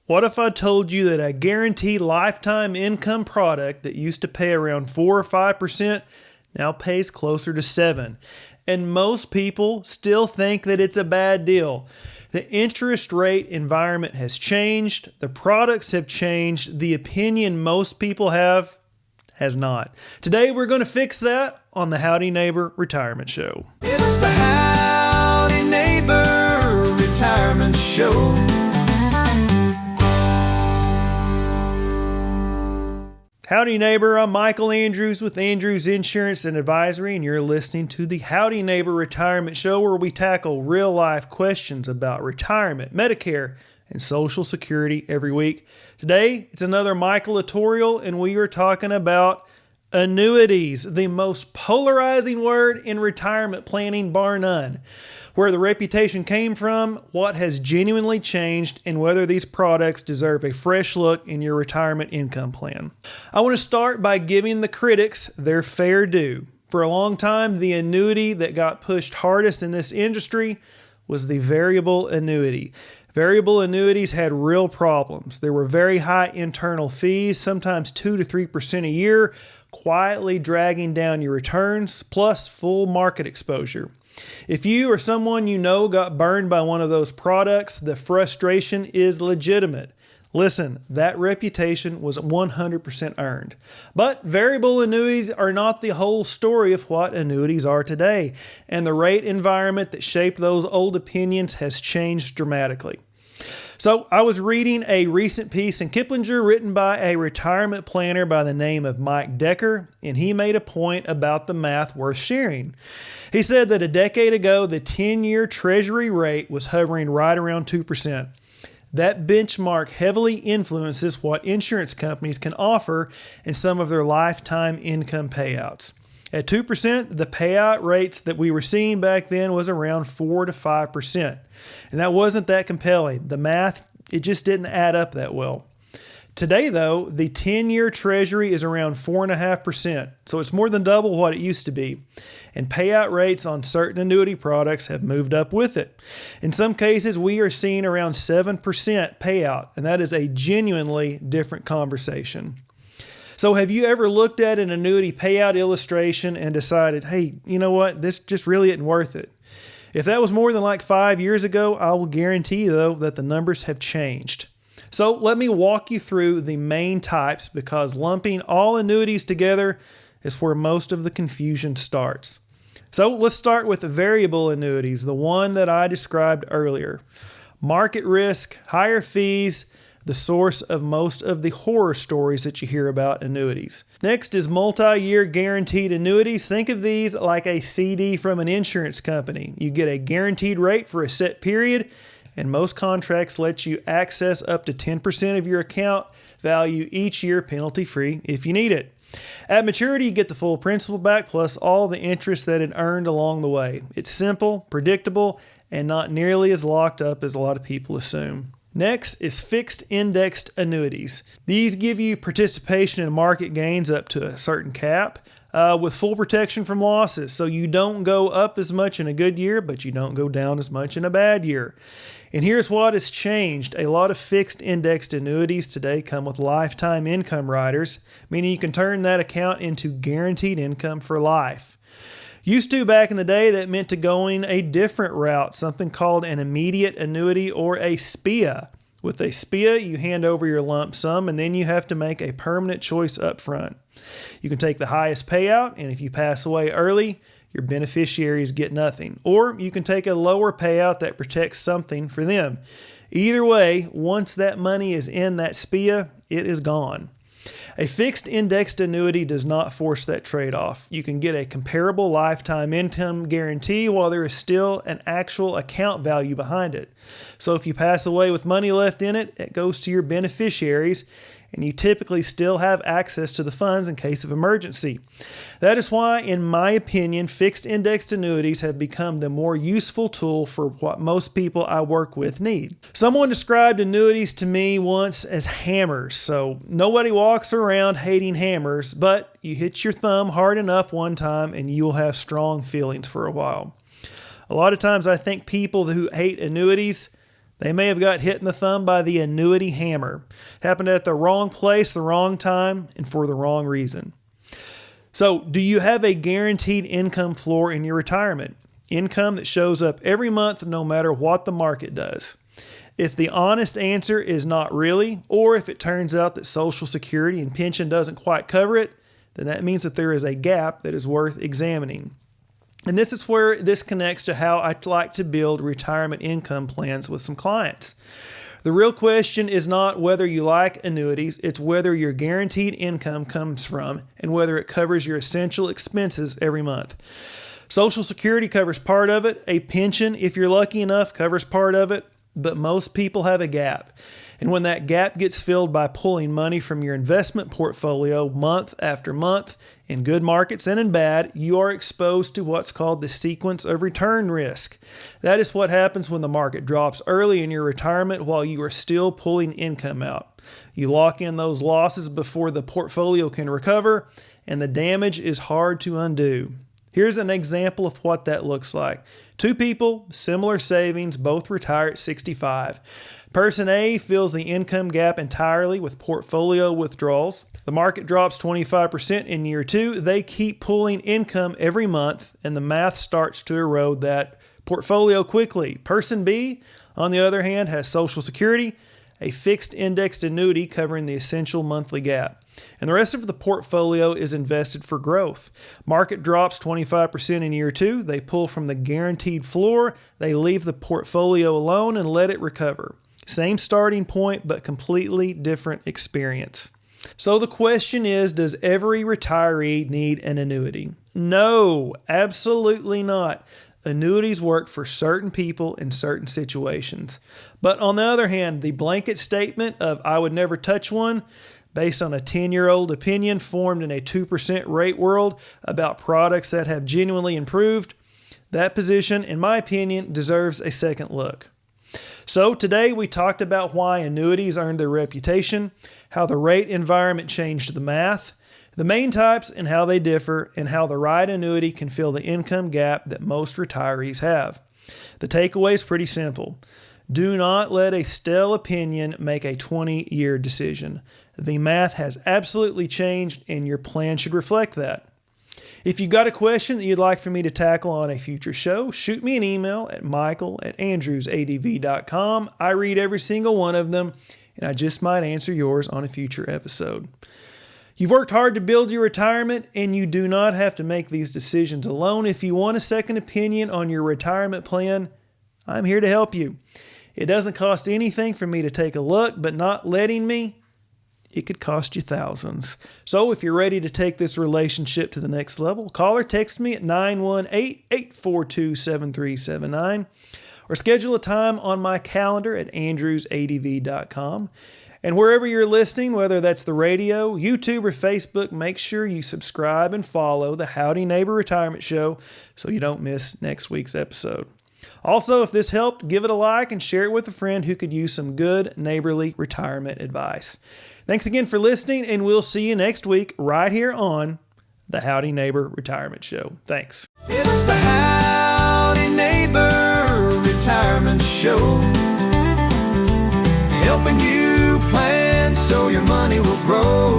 What if I told you that a guaranteed lifetime income product that used to pay around 4 or 5% now pays closer to 7%? And most people still think that it's a bad deal. The interest rate environment has changed, the products have changed, the opinion most people have has not. Today we're going to fix that on the Howdy Neighbor Retirement Show. It's the Howdy Neighbor Retirement Show. Howdy neighbor, I'm Michael Andrews with Andrews Insurance and Advisory, and you're listening to the Howdy Neighbor Retirement Show, where we tackle real-life questions about retirement, Medicare, and Social Security every week. Today, it's another Michael tutorial, and we are talking about annuities, the most polarizing word in retirement planning, bar none. Where the reputation came from, what has genuinely changed, and whether these products deserve a fresh look in your retirement income plan. I want to start by giving the critics their fair due. For a long time, the annuity that got pushed hardest in this industry was the variable annuity. Variable annuities had real problems. There were very high internal fees, sometimes 2 to 3% a year, quietly dragging down your returns, plus full market exposure. If you or someone you know got burned by one of those products, the frustration is legitimate. Listen, that reputation was 100% earned. But variable annuities are not the whole story of what annuities are today, and the rate environment that shaped those old opinions has changed dramatically. So I was reading a recent piece in Kiplinger written by a retirement planner by the name of Mike Decker, and he made a point about the math worth sharing. He said that a decade ago, the 10-year Treasury rate was hovering right around 2%. That benchmark heavily influences what insurance companies can offer in some of their lifetime income payouts. At 2%, the payout rates that we were seeing back then was around 4 to 5%. And that wasn't that compelling. The math, it just didn't add up that well. Today, though, the 10-year Treasury is around 4.5%, so it's more than double what it used to be. And payout rates on certain annuity products have moved up with it. In some cases, we are seeing around 7% payout, and that is a genuinely different conversation. So have you ever looked at an annuity payout illustration and decided, hey, you know what, this just really isn't worth it? If that was more than like 5 years ago, I will guarantee you, though, that the numbers have changed. So let me walk you through the main types, because lumping all annuities together is where most of the confusion starts. So let's start with the variable annuities, the one that I described earlier. Market risk, higher fees, the source of most of the horror stories that you hear about annuities. Next is multi-year guaranteed annuities. Think of these like a CD from an insurance company. You get a guaranteed rate for a set period, and most contracts let you access up to 10% of your account value each year penalty-free if you need it. At maturity, you get the full principal back plus all the interest that it earned along the way. It's simple, predictable, and not nearly as locked up as a lot of people assume. Next is fixed indexed annuities. These give you participation in market gains up to a certain cap with full protection from losses. So you don't go up as much in a good year, but you don't go down as much in a bad year. And here's what has changed. A lot of fixed indexed annuities today come with lifetime income riders, meaning you can turn that account into guaranteed income for life. Used to, back in the day, that meant to going a different route, something called an immediate annuity or a SPIA. With a SPIA, you hand over your lump sum, and then you have to make a permanent choice up front. You can take the highest payout, and if you pass away early, your beneficiaries get nothing. Or you can take a lower payout that protects something for them. Either way, once that money is in that SPIA, it is gone. A fixed indexed annuity does not force that trade-off. You can get a comparable lifetime income guarantee while there is still an actual account value behind it. So if you pass away with money left in it, it goes to your beneficiaries, and you typically still have access to the funds in case of emergency. That is why, in my opinion, fixed indexed annuities have become the more useful tool for what most people I work with need. Someone described annuities to me once as hammers. So nobody walks around hating hammers, but you hit your thumb hard enough one time and you will have strong feelings for a while. A lot of times I think people who hate annuities, They may have got hit in the thumb by the annuity hammer. Happened at the wrong place, the wrong time, and for the wrong reason. So, do you have a guaranteed income floor in your retirement? Income that shows up every month no matter what the market does. If the honest answer is not really, or if it turns out that Social Security and pension doesn't quite cover it, then that means that there is a gap that is worth examining. And this is where this connects to how I like to build retirement income plans with some clients. The real question is not whether you like annuities, it's whether your guaranteed income comes from and whether it covers your essential expenses every month. Social Security covers part of it. A pension, if you're lucky enough, covers part of it, but most people have a gap. And when that gap gets filled by pulling money from your investment portfolio month after month, in good markets and in bad, you are exposed to what's called the sequence of return risk. That is what happens when the market drops early in your retirement while you are still pulling income out. You lock in those losses before the portfolio can recover, and the damage is hard to undo. Here's an example of what that looks like. Two people, similar savings, both retire at 65. Person A fills the income gap entirely with portfolio withdrawals. The market drops 25% in year 2. They keep pulling income every month, and the math starts to erode that portfolio quickly. Person B, on the other hand, has Social Security, a fixed indexed annuity covering the essential monthly gap. And the rest of the portfolio is invested for growth. Market drops 25% in year 2. They pull from the guaranteed floor. They leave the portfolio alone and let it recover. Same starting point, but completely different experience. So the question is, does every retiree need an annuity? No, absolutely not. Annuities work for certain people in certain situations. But on the other hand, the blanket statement of I would never touch one, based on a 10-year-old opinion formed in a 2% rate world about products that have genuinely improved, that position, in my opinion, deserves a second look. So today we talked about why annuities earned their reputation, how the rate environment changed the math, the main types and how they differ, and how the right annuity can fill the income gap that most retirees have. The takeaway is pretty simple. Do not let a stale opinion make a 20-year decision. The math has absolutely changed, and your plan should reflect that. If you've got a question that you'd like for me to tackle on a future show, shoot me an email at michael@andrewsadv.com. I read every single one of them, and I just might answer yours on a future episode. You've worked hard to build your retirement, and you do not have to make these decisions alone. If you want a second opinion on your retirement plan, I'm here to help you. It doesn't cost anything for me to take a look, but not letting me, it could cost you thousands. So if you're ready to take this relationship to the next level, call or text me at 918-842-7379 or schedule a time on my calendar at andrewsadv.com. And wherever you're listening, whether that's the radio, YouTube, or Facebook, make sure you subscribe and follow the Howdy Neighbor Retirement Show so you don't miss next week's episode. Also, if this helped, give it a like and share it with a friend who could use some good neighborly retirement advice. Thanks again for listening, and we'll see you next week right here on the Howdy Neighbor Retirement Show. Thanks. It's the Howdy Neighbor Retirement Show, helping you plan so your money will grow.